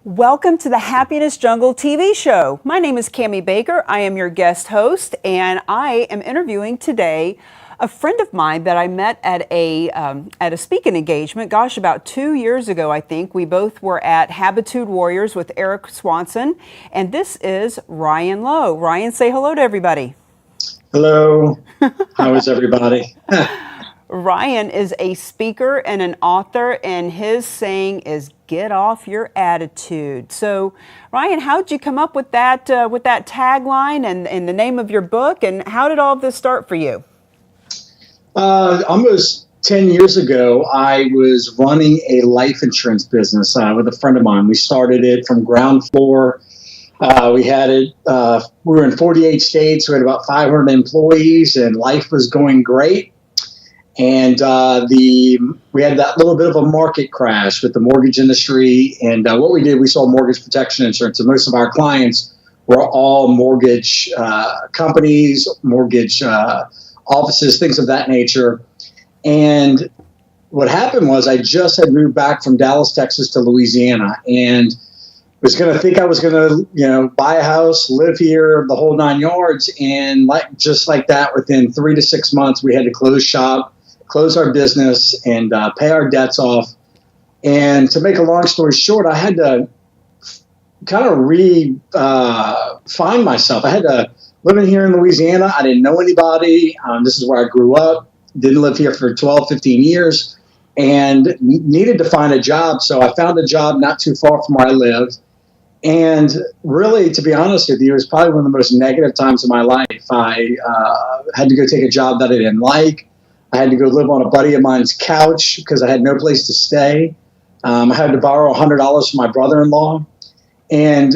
Welcome to the Happiness Jungle TV show. My name is Cammie Baker. I am your guest host, and I am interviewing today a friend of mine that I met at a speaking engagement, gosh, about 2 years ago, I think. We both were at Habitude Warriors with Eric Swanson, and this is Ryan Lowe. Ryan, say hello to everybody. Hello. How is everybody? Ryan is a speaker and an author, and his saying is "Get off your attitude." So, Ryan, how did you come up with that tagline and the name of your book, and how did all of this start for you? Almost 10 years ago, I was running a life insurance business with a friend of mine. We started it from ground floor. We had it. We were in 48 states. We had about 500 employees, and life was going great. And we had that little bit of a market crash with the mortgage industry. And what we did, we sold mortgage protection insurance. And most of our clients were all mortgage companies, mortgage offices, things of that nature. And what happened was I just had moved back from Dallas, Texas to Louisiana, and was going to think I was going to, buy a house, live here, the whole 9 yards. And just like that, within 3 to 6 months, we had to close shop, close our business, and pay our debts off. And to make a long story short, I had to kind of find myself. I had to live in here in Louisiana. I didn't know anybody. This is where I grew up. Didn't live here for 12, 15 years, and needed to find a job. So I found a job not too far from where I lived. And really, to be honest with you, it was probably one of the most negative times of my life. I had to go take a job that I didn't like. I had to go live on a buddy of mine's couch because I had no place to stay. I had to borrow $100 from my brother-in-law. And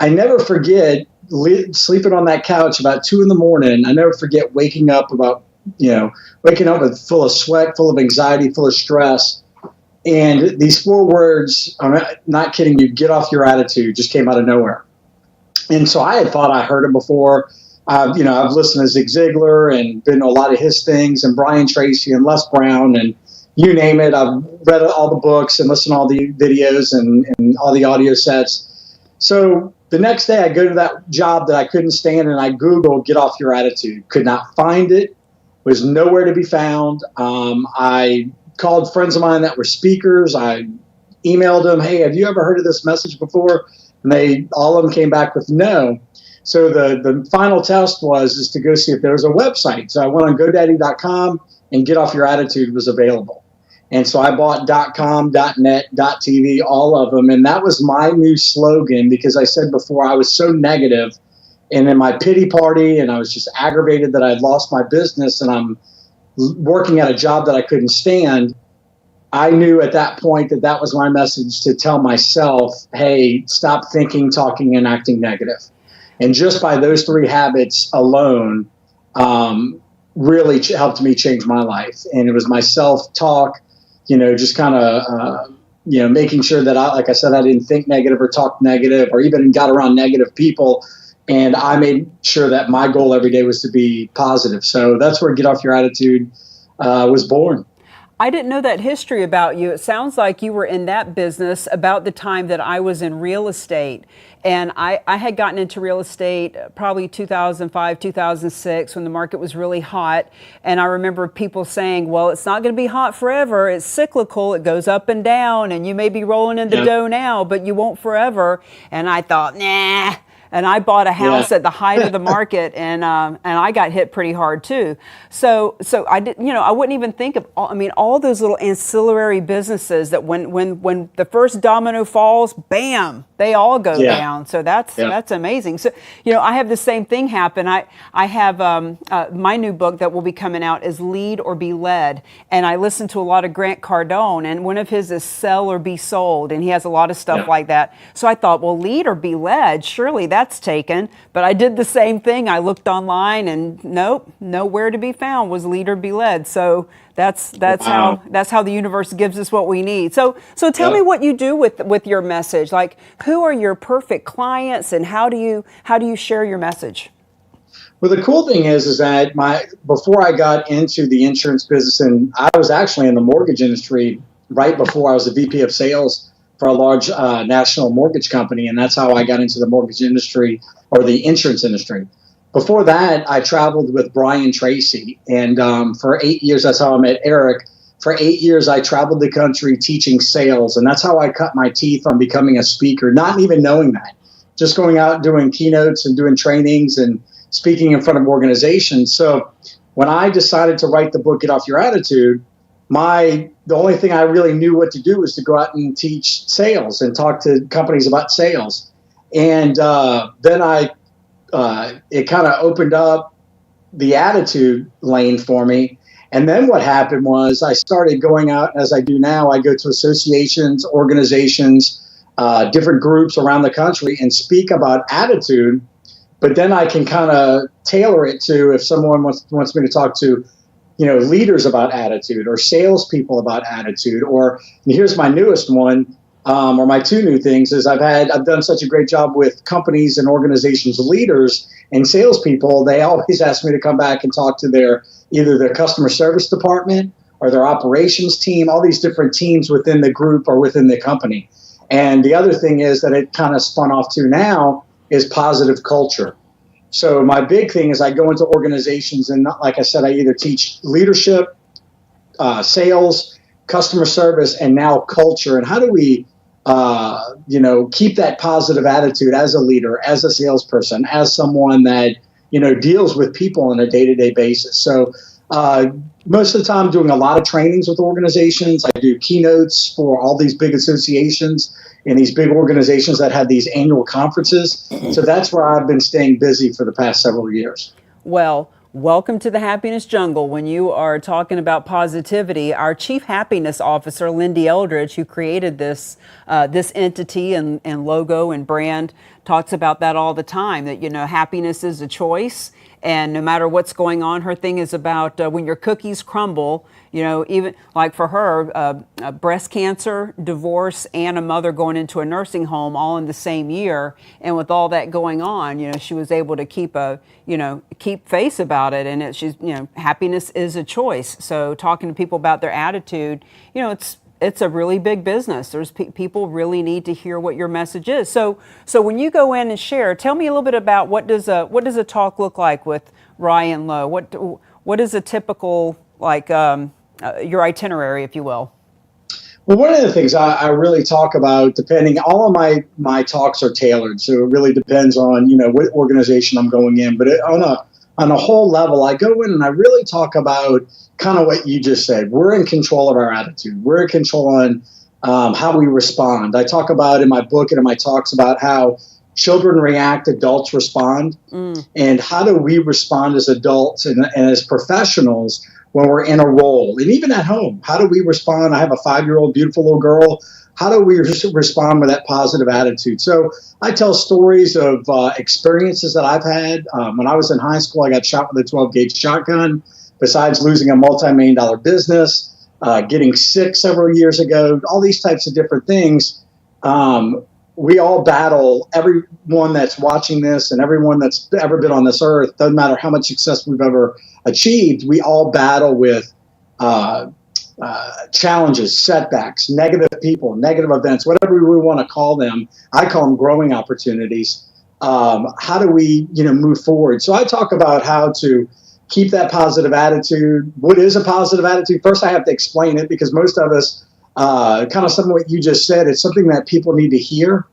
I never forget sleeping on that couch about 2 a.m. I never forget waking up with full of sweat, full of anxiety, full of stress. And these 4 words, I'm not kidding you, "Get off your attitude," just came out of nowhere. And so I had thought I heard it before. I've listened to Zig Ziglar and been to a lot of his things, and Brian Tracy and Les Brown, and you name it. I've read all the books and listened to all the videos and all the audio sets. So the next day I go to that job that I couldn't stand, and I Googled "Get off your attitude." Could not find it. Was nowhere to be found. I called friends of mine that were speakers. I emailed them, "Hey, have you ever heard of this message before?" And all of them came back with no. So the final test is to go see if there was a website. So I went on GoDaddy.com, and "Get Off Your Attitude" was available. And so I bought .com, .net, .tv, all of them. And that was my new slogan, because I said before I was so negative and in my pity party, and I was just aggravated that I'd lost my business and I'm working at a job that I couldn't stand. I knew at that point that was my message to tell myself, hey, stop thinking, talking, and acting negative. And just by those 3 habits alone, really helped me change my life. And it was my self-talk, just kind of, making sure that like I said, I didn't think negative or talk negative or even got around negative people. And I made sure that my goal every day was to be positive. So that's where "Get Off Your Attitude" was born. I didn't know that history about you. It sounds like you were in that business about the time that I was in real estate. And I had gotten into real estate probably 2005, 2006, when the market was really hot. And I remember people saying, well, it's not going to be hot forever. It's cyclical. It goes up and down. And you may be rolling in the dough now, but you won't forever. And I thought, nah. And I bought a house at the height of the market, and I got hit pretty hard too. So I did, I wouldn't even think of all those little ancillary businesses that when the first domino falls, bam, they all go down. So that's amazing. So I have the same thing happen. I have my new book that will be coming out is "Lead or Be Led," and I listen to a lot of Grant Cardone, and one of his is "Sell or Be Sold," and he has a lot of stuff like that. So I thought, well, lead or be led, surely that's taken. But I did the same thing. I looked online, and nope, nowhere to be found was "Lead or Be Led." So that's wow. That's how the universe gives us what we need. So tell me what you do with your message. Like, who are your perfect clients, and how do you share your message? Well, the cool thing is that before I got into the insurance business, and I was actually in the mortgage industry right before I was a VP of sales for a large national mortgage company. And that's how I got into the mortgage industry or the insurance industry. Before that, I traveled with Brian Tracy. And for 8 years, that's how I met Eric. For 8 years, I traveled the country teaching sales. And that's how I cut my teeth on becoming a speaker, not even knowing that. Just going out doing keynotes and doing trainings and speaking in front of organizations. So when I decided to write the book, Get Off Your Attitude, the only thing I really knew what to do was to go out and teach sales and talk to companies about sales. And then it kind of opened up the attitude lane for me. And then what happened was I started going out, as I do now. I go to associations, organizations, different groups around the country and speak about attitude. But then I can kind of tailor it to if someone wants me to talk to, leaders about attitude or salespeople about attitude. Or here's my newest one, or my two new things is I've done such a great job with companies and organizations, leaders and salespeople. They always ask me to come back and talk to either their customer service department or their operations team, all these different teams within the group or within the company. And the other thing is that it kind of spun off to now is positive culture. So my big thing is I go into organizations and, like I said, I either teach leadership, sales, customer service, and now culture. And how do we, keep that positive attitude as a leader, as a salesperson, as someone that, deals with people on a day-to-day basis. So most of the time doing a lot of trainings with organizations. I do keynotes for all these big associations and these big organizations that have these annual conferences. So that's where I've been staying busy for the past several years. Well, welcome to the happiness jungle. When you are talking about positivity, our chief happiness officer, Lindy Eldridge, who created this entity and logo and brand, talks about that all the time, that, happiness is a choice. And no matter what's going on, her thing is about when your cookies crumble, even like for her, breast cancer, divorce, and a mother going into a nursing home all in the same year. And with all that going on, she was able to keep face about it. And she's, happiness is a choice. So talking to people about their attitude, it's a really big business. There's people really need to hear what your message is. So when you go in and share, tell me a little bit about what does a talk look like with Ryan Lowe? What is a typical, your itinerary, if you will? Well, one of the things I really talk about, all of my talks are tailored, so it really depends on what organization I'm going in. But on a whole level, I go in and I really talk about kind of what you just said. We're in control of our attitude. We're in control on how we respond. I talk about in my book and in my talks about how children react, adults respond, and how do we respond as adults and as professionals when we're in a role, and even at home. How do we respond? I have a 5-year-old beautiful little girl. How do we respond with that positive attitude? So I tell stories of experiences that I've had. When I was in high school, I got shot with a 12-gauge shotgun. Besides losing a multi-million-dollar business, getting sick several years ago, all these types of different things, we all battle. Everyone that's watching this and everyone that's ever been on this earth, doesn't matter how much success we've ever achieved, we all battle with challenges, setbacks, negative people, negative events, whatever we want to call them. I call them growing opportunities. How do we, move forward? So I talk about how to keep that positive attitude. What is a positive attitude? First, I have to explain it because most of us, kind of some of what you just said, it's something that people need to hear.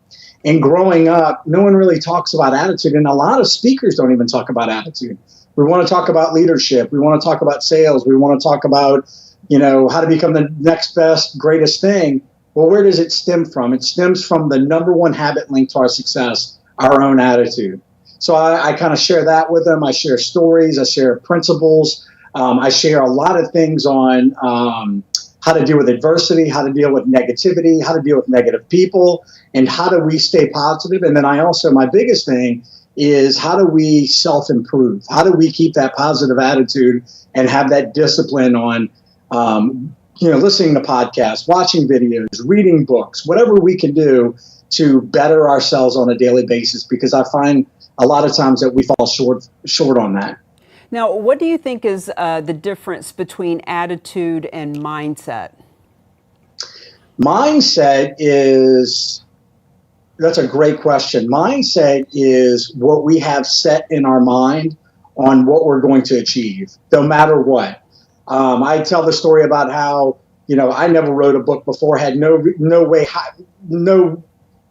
And growing up, no one really talks about attitude. And a lot of speakers don't even talk about attitude. We want to talk about leadership. We want to talk about sales. We want to talk about, how to become the next best, greatest thing. Well, where does it stem from? It stems from the number one habit linked to our success, our own attitude. So I kind of share that with them. I share stories. I share principles. I share a lot of things on how to deal with adversity, how to deal with negativity, how to deal with negative people, and how do we stay positive. And then my biggest thing is how do we self-improve? How do we keep that positive attitude and have that discipline on, listening to podcasts, watching videos, reading books, whatever we can do to better ourselves on a daily basis, because I find a lot of times that we fall short on that. Now, what do you think is the difference between attitude and mindset? Mindset is, that's a great question. Mindset is what we have set in our mind on what we're going to achieve, no matter what. I tell the story about how, I never wrote a book before, had no way,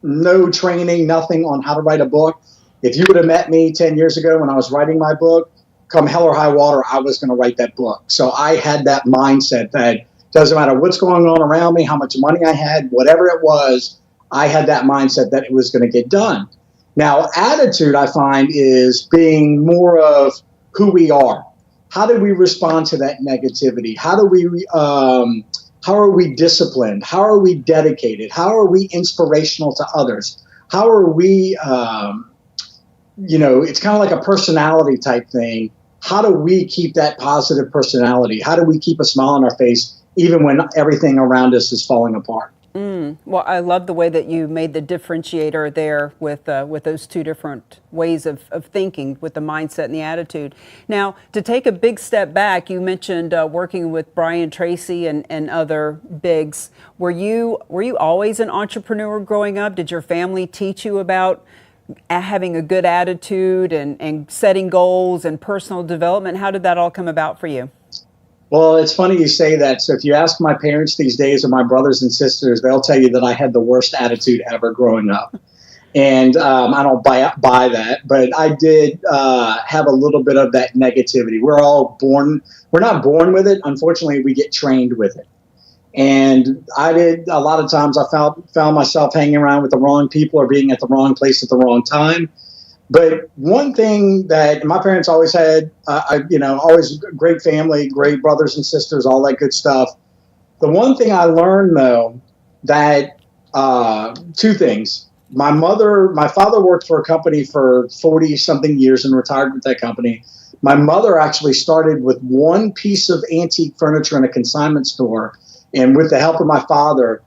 no training, nothing on how to write a book. If you would have met me 10 years ago when I was writing my book, come hell or high water, I was going to write that book. So I had that mindset that doesn't matter what's going on around me, how much money I had, whatever it was, I had that mindset that it was going to get done. Now, attitude, I find, is being more of who we are. How do we respond to that negativity? How are we disciplined? How are we dedicated? How are we inspirational to others? How are we, it's kind of like a personality type thing. How do we keep that positive personality? How do we keep a smile on our face even when everything around us is falling apart? Well, I love the way that you made the differentiator there with those two different ways of thinking, with the mindset and the attitude. Now, to take a big step back, you mentioned working with Brian Tracy and other bigs. Were you always an entrepreneur growing up? Did your family teach you about having a good attitude and setting goals and personal development? How did that all come about for you? Well, it's funny you say that. So if you ask my parents these days or my brothers and sisters, they'll tell you that I had the worst attitude ever growing up. And I don't buy that, but I did have a little bit of that negativity. We're not born with it. Unfortunately, we get trained with it. And I did, a lot of times I found myself hanging around with the wrong people or being at the wrong place at the wrong time. But one thing that my parents always had, always great family, great brothers and sisters, all that good stuff. The one thing I learned, though, that two things. My father worked for a company for 40-something years and retired with that company. My mother actually started with one piece of antique furniture in a consignment store. And with the help of my father,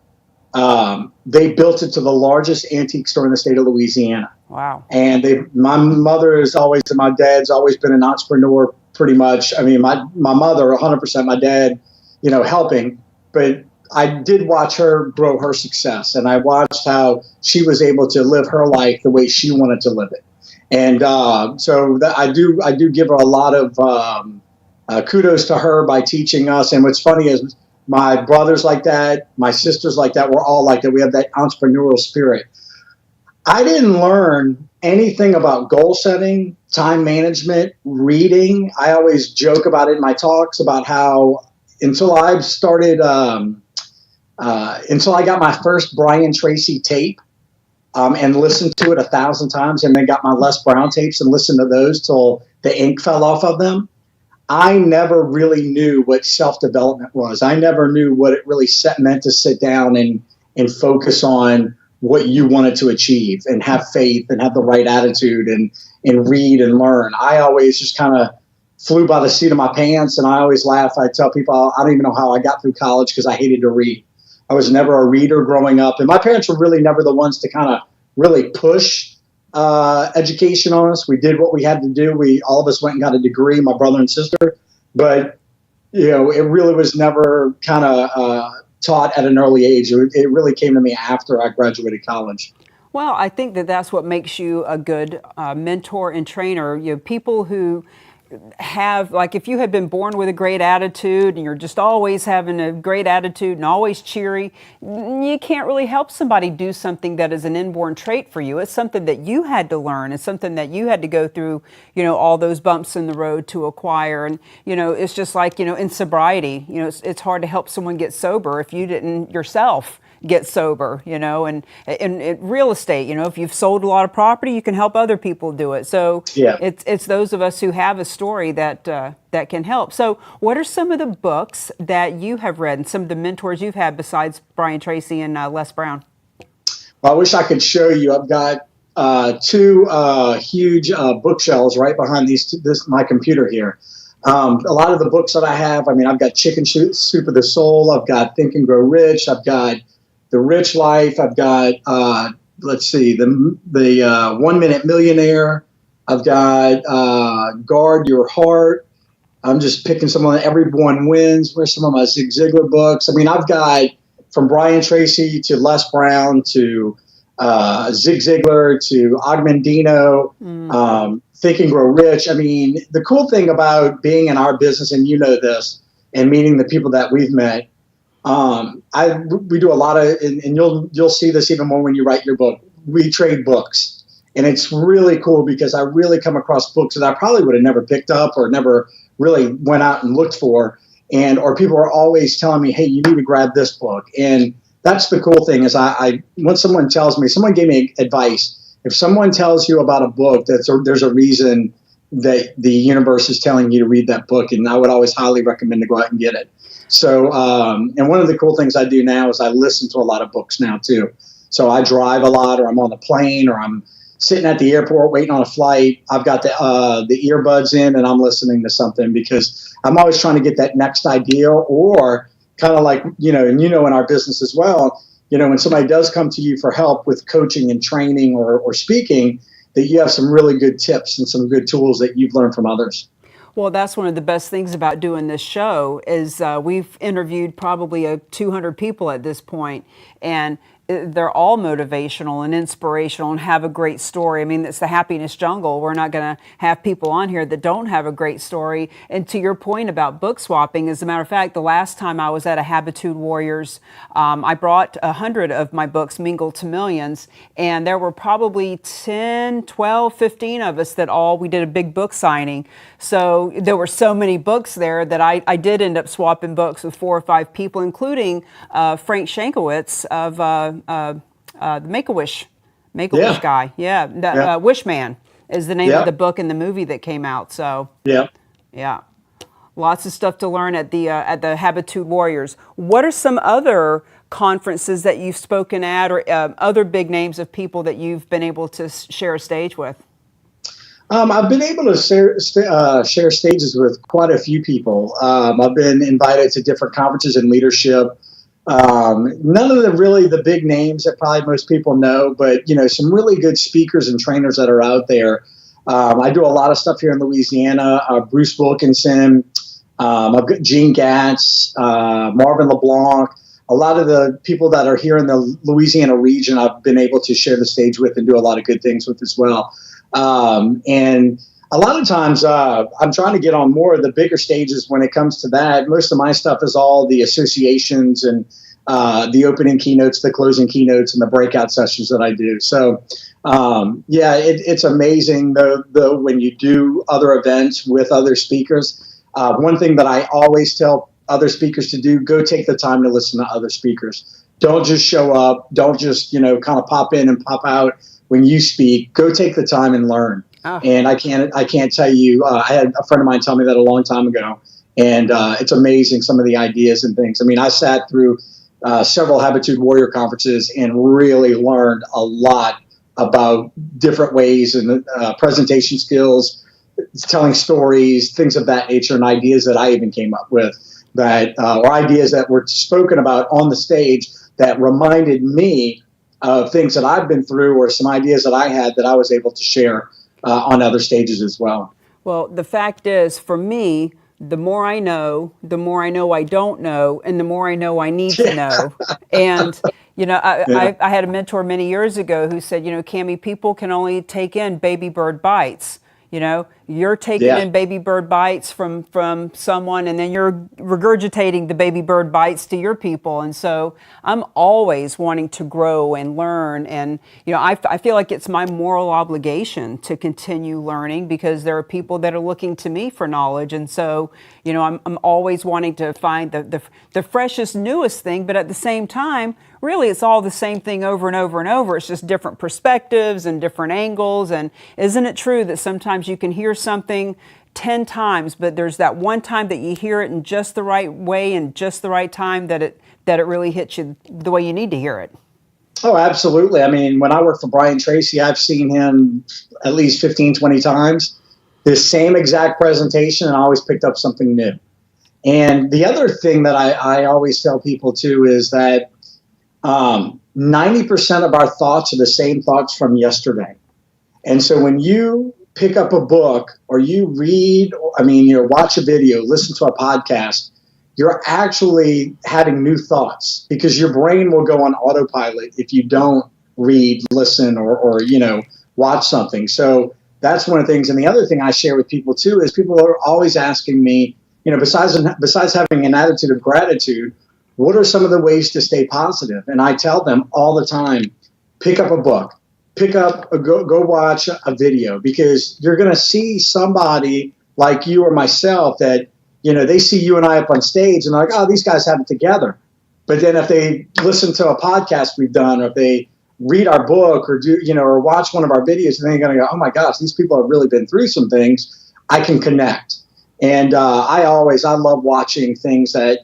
they built it to the largest antique store in the state of Louisiana. Wow. And my mother is always, and my dad's always been an entrepreneur pretty much. I mean, my mother, 100%, my dad, helping. But I did watch her grow her success. And I watched how she was able to live her life the way she wanted to live it. And I do give her a lot of kudos to her by teaching us. And what's funny is my brothers like that, my sisters like that, we're all like that. We have that entrepreneurial spirit. I didn't learn anything about goal setting, time management, reading. I always joke about it in my talks about how until I got my first Brian Tracy tape and listened to it 1,000 times, and then got my Les Brown tapes and listened to those till the ink fell off of them, I never really knew what self-development was. I never knew what it really meant to sit down and focus on what you wanted to achieve and have faith and have the right attitude and read and learn. I always just kind of flew by the seat of my pants, and I always laugh. I tell people I don't even know how I got through college because I hated to read. I was never a reader growing up, and my parents were really never the ones to kind of really push education on us. We did what we had to do. All of us went and got a degree, my brother and sister, but it really was never kind of taught at an early age. It really came to me after I graduated college. Well, I think that's what makes you a good mentor and trainer. People who have, like, if you had been born with a great attitude and you're just always having a great attitude and always cheery, you can't really help somebody do something that is an inborn trait for you. It's something that you had to learn. It's something that you had to go through, all those bumps in the road to acquire. And, it's just like, in sobriety, it's hard to help someone get sober if you didn't yourself get sober, and in real estate, if you've sold a lot of property, you can help other people do it. So yeah, it's those of us who have a story that can help. So what are some of the books that you have read and some of the mentors you've had besides Brian Tracy and Les Brown? Well, I wish I could show you. I've got two huge bookshelves right behind my computer here. A lot of the books that I have, I've got Chicken Soup of the Soul. I've got Think and Grow Rich. I've got The Rich Life. I've got, the 1 Minute Millionaire. I've got Guard Your Heart. I'm just picking some of Everyone Wins. Where's some of my Zig Ziglar books? I've got from Brian Tracy to Les Brown to Zig Ziglar to Ogmandino, Think and Grow Rich. I mean, the cool thing about being in our business, and you know this, and meeting the people that we've met, we do a lot of, and you'll see this even more when you write your book. We trade books, and it's really cool because I really come across books that I probably would have never picked up or never really went out and looked for, or people are always telling me, "Hey, you need to grab this book." And that's the cool thing is I when someone tells me, someone gave me advice. If someone tells you about a book, there's a reason that the universe is telling you to read that book, and I would always highly recommend to go out and get it. So, and one of the cool things I do now is I listen to a lot of books now too. So I drive a lot, or I'm on a plane, or I'm sitting at the airport waiting on a flight. I've got the earbuds in, and I'm listening to something because I'm always trying to get that next idea, or kind of like, in our business as well, when somebody does come to you for help with coaching and training or speaking, that you have some really good tips and some good tools that you've learned from others. Well, that's one of the best things about doing this show is we've interviewed probably 200 people at this point, and they're all motivational and inspirational and have a great story. I mean, it's the happiness jungle. We're not going to have people on here that don't have a great story. And to your point about book swapping, as a matter of fact, the last time I was at a Habitude Warriors, I brought 100 of my books, Mingle to Millions, and there were probably 10, 12, 15 of us we did a big book signing. So there were so many books there that I did end up swapping books with 4 or 5 people, including Frank Shankowitz of the Make-A-Wish guy. Yeah. Wish Man is the name of the book and the movie that came out. So yeah, lots of stuff to learn at the Habitude Warriors. What are some other conferences that you've spoken at, or other big names of people that you've been able to share a stage with? I've been able to share stages with quite a few people. I've been invited to different conferences in leadership. None of the big names that probably most people know, but some really good speakers and trainers that are out there. I do a lot of stuff here in Louisiana. Bruce Wilkinson, I've got Gene Gatz, Marvin LeBlanc. A lot of the people that are here in the Louisiana region, I've been able to share the stage with and do a lot of good things with as well. And a lot of times I'm trying to get on more of the bigger stages when it comes to that. Most of my stuff is all the associations and the opening keynotes, the closing keynotes, and the breakout sessions that I do. So, it's amazing, though, when you do other events with other speakers. One thing that I always tell other speakers to do, go take the time to listen to other speakers. Don't just show up. Don't just, kind of pop in and pop out when you speak. Go take the time and learn. Oh. And I can't tell you, I had a friend of mine tell me that a long time ago, and it's amazing, some of the ideas and things. I mean, I sat through several Habitude Warrior conferences and really learned a lot about different ways and presentation skills, telling stories, things of that nature, and ideas that I even came up with or ideas that were spoken about on the stage that reminded me of things that I've been through, or some ideas that I had that I was able to share on other stages as well. Well, the fact is, for me, the more I know I don't know, and the more I know I need to know. And, I had a mentor many years ago who said, Cammie, people can only take in baby bird bites. You're taking in baby bird bites from someone, and then you're regurgitating the baby bird bites to your people. And so I'm always wanting to grow and learn. And, I feel like it's my moral obligation to continue learning, because there are people that are looking to me for knowledge. And so, I'm always wanting to find the freshest, newest thing. But at the same time, really, it's all the same thing over and over and over. It's just different perspectives and different angles. And isn't it true that sometimes you can hear something 10 times, but there's that one time that you hear it in just the right way and just the right time that it really hits you the way you need to hear it? Oh, absolutely. I mean, when I worked for Brian Tracy, I've seen him at least 15, 20 times. The same exact presentation, and I always picked up something new. And the other thing that I always tell people too is that 90% of our thoughts are the same thoughts from yesterday. And so when you pick up a book, or you read, watch a video, listen to a podcast, you're actually having new thoughts, because your brain will go on autopilot if you don't read, listen, or watch something. So that's one of the things. And the other thing I share with people too is people are always asking me, besides having an attitude of gratitude, what are some of the ways to stay positive? And I tell them all the time, pick up a book, go watch a video, because you're going to see somebody like you or myself that, they see you and I up on stage and they're like, oh, these guys have it together. But then if they listen to a podcast we've done, or if they read our book, or or watch one of our videos, and they're going to go, oh my gosh, these people have really been through some things. I can connect. And I love watching things that,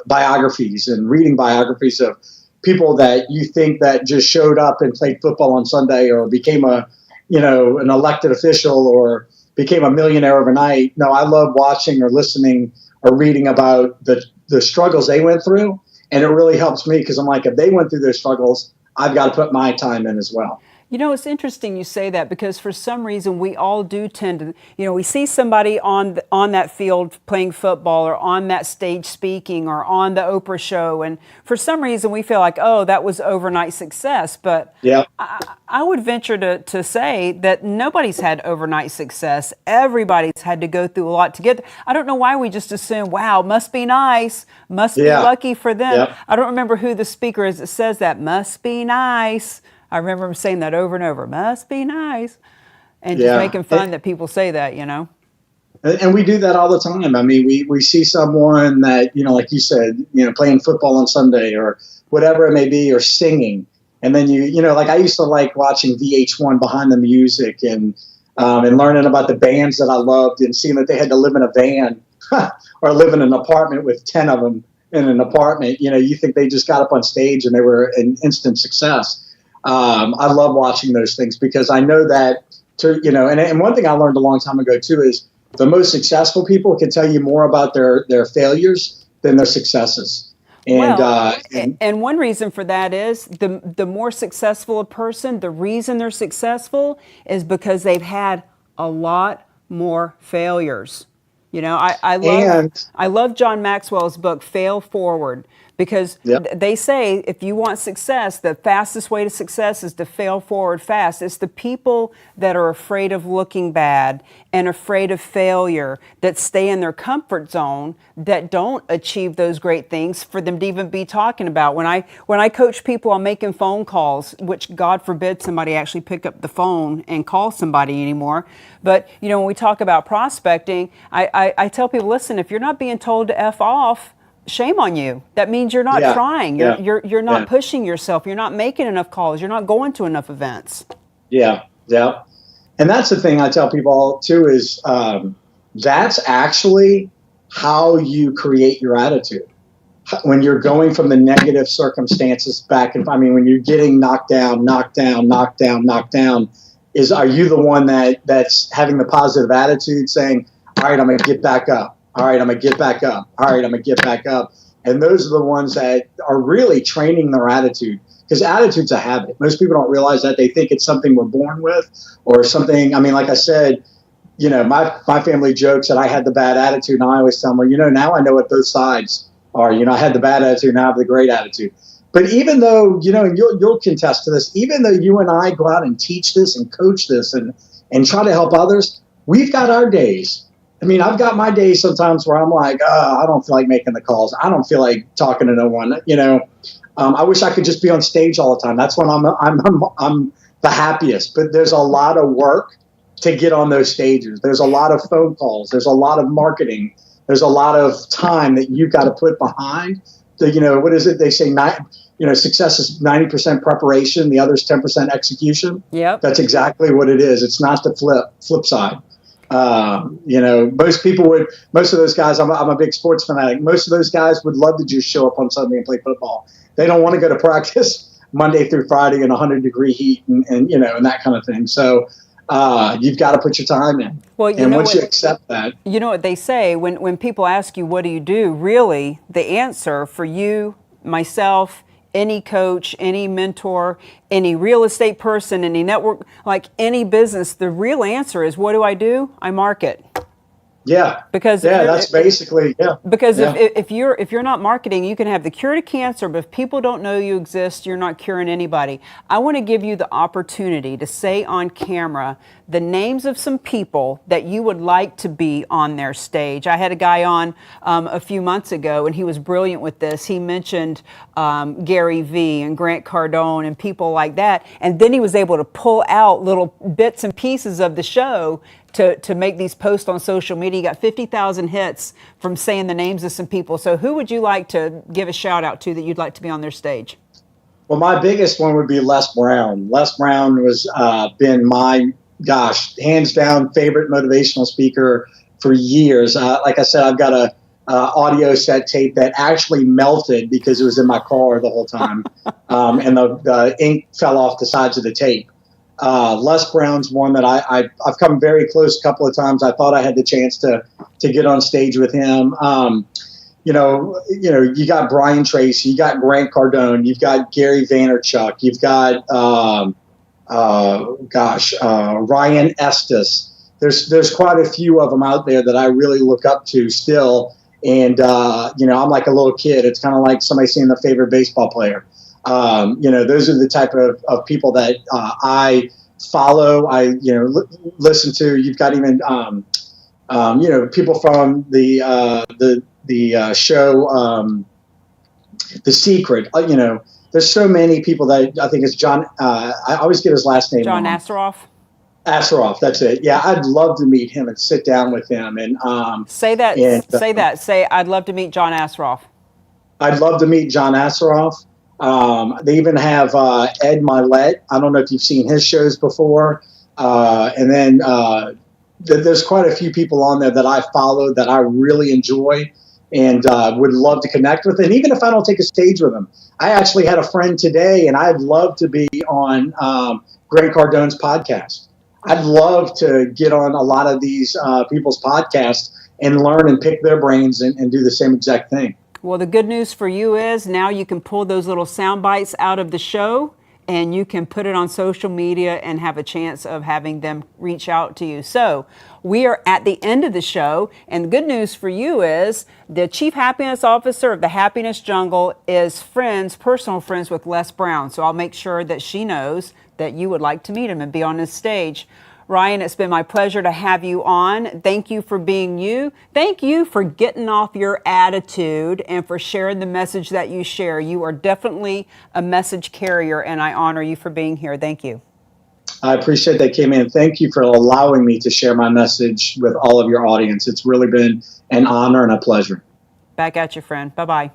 biographies, and reading biographies of people that you think that just showed up and played football on Sunday, or became an elected official, or became a millionaire overnight. No, I love watching or listening or reading about the struggles they went through. And it really helps me, because I'm like, if they went through those struggles, I've got to put my time in as well. It's interesting you say that, because for some reason we all do tend to, we see somebody on that field playing football, or on that stage speaking, or on the Oprah show, and for some reason we feel like, oh, that was overnight success. But yeah, I would venture to say that nobody's had overnight success. Everybody's had to go through a lot to get there. I don't know why we just assume, wow, must be nice, must be lucky for them. Yep. I don't remember who the speaker is that says that, must be nice. I remember him saying that over and over, must be nice. And just making fun that people say that, And we do that all the time. I mean, we see someone that, like you said, playing football on Sunday, or whatever it may be, or singing. And then like I used to like watching VH1 Behind the Music, and learning about the bands that I loved, and seeing that they had to live in a van or live in an apartment with 10 of them in an apartment. You think they just got up on stage and they were an instant success. I love watching those things, because I know that, and one thing I learned a long time ago too is the most successful people can tell you more about their failures than their successes. And one reason for that is the more successful a person, the reason they're successful is because they've had a lot more failures. I love John Maxwell's book, Fail Forward, because they say if you want success, the fastest way to success is to fail forward fast. It's the people that are afraid of looking bad and afraid of failure, that stay in their comfort zone, that don't achieve those great things for them to even be talking about. When I coach people on making phone calls, which God forbid somebody actually pick up the phone and call somebody anymore. But, when we talk about prospecting, I tell people, listen, if you're not being told to F off, shame on you. That means you're not trying. You're not pushing yourself. You're not making enough calls. You're not going to enough events. Yeah. And that's the thing I tell people too is that's actually how you create your attitude. When you're going from the negative circumstances back, when you're getting knocked down, are you the one that's having the positive attitude, saying, all right, I'm going to get back up. All right, I'm going to get back up. All right, I'm going to get back up. And those are the ones that are really training their attitude, because attitude's a habit. Most people don't realize that. They think it's something we're born with, or something. Like I said, my family jokes that I had the bad attitude, and I always tell them, now I know what both sides are. I had the bad attitude, now I have the great attitude. But even though, and you'll contest to this, even though you and I go out and teach this and coach this and try to help others, we've got our days. I've got my days sometimes where I'm like, I don't feel like making the calls. I don't feel like talking to no one. I wish I could just be on stage all the time. That's when I'm the happiest. But there's a lot of work to get on those stages. There's a lot of phone calls. There's a lot of marketing. There's a lot of time that you've got to put behind. What is it? They say success is 90% preparation. The other's 10% execution. Yep. That's exactly what it is. It's not the flip side. Most of those guys, I'm a big sports fanatic. Most of those guys would love to just show up on Sunday and play football. They don't want to go to practice Monday through Friday in 100-degree heat and that kind of thing. So you've got to put your time in. Well, once you accept that, you know what they say when people ask you, what do you do? Really, the answer for you, myself, any coach, any mentor, any real estate person, any network, like any business, the real answer is, what do? I market. Yeah. Because Yeah, that's basically, yeah. because Yeah. if you're not marketing, you can have the cure to cancer, but if people don't know you exist, you're not curing anybody. I want to give you the opportunity to say on camera the names of some people that you would like to be on their stage. I had a guy on a few months ago, and he was brilliant with this. He mentioned Gary Vee and Grant Cardone and people like that, and then he was able to pull out little bits and pieces of the show to make these posts on social media. You got 50,000 hits from saying the names of some people. So who would you like to give a shout out to that you'd like to be on their stage? Well, my biggest one would be Les Brown. Les Brown was been my, hands down favorite motivational speaker for years. Like I said, I've got a audio set tape that actually melted because it was in my car the whole time, and the ink fell off the sides of the tape. Les Brown's one that I've come very close a couple of times. I thought I had the chance to get on stage with him. You got Brian Tracy, you got Grant Cardone, you've got Gary Vaynerchuk, you've got Ryan Estes. There's quite a few of them out there that I really look up to still. And I'm like a little kid. It's kind of like somebody seeing their favorite baseball player. Those are the type of people that I follow. I listen to. You've got even people from the show The Secret. There's so many people that I think it's John. I always get his last name John wrong. Assaraf. Assaraf, that's it. Yeah, I'd love to meet him and sit down with him and say that. Say that. Say I'd love to meet John Assaraf. I'd love to meet John Assaraf. They even have Ed Milet. I don't know if you've seen his shows before. And then there's quite a few people on there that I follow that I really enjoy and would love to connect with. And even if I don't take a stage with them, I actually had a friend today, and I'd love to be on Grant Cardone's podcast. I'd love to get on a lot of these people's podcasts and learn and pick their brains and do the same exact thing. Well, the good news for you is now you can pull those little sound bites out of the show and you can put it on social media and have a chance of having them reach out to you. So we are at the end of the show, and the good news for you is the Chief Happiness Officer of the Happiness Jungle is personal friends with Les Brown. So I'll make sure that she knows that you would like to meet him and be on his stage. Ryan, it's been my pleasure to have you on. Thank you for being you. Thank you for getting off your attitude and for sharing the message that you share. You are definitely a message carrier, and I honor you for being here. Thank you. I appreciate that, Kim, and thank you for allowing me to share my message with all of your audience. It's really been an honor and a pleasure. Back at you, friend. Bye-bye.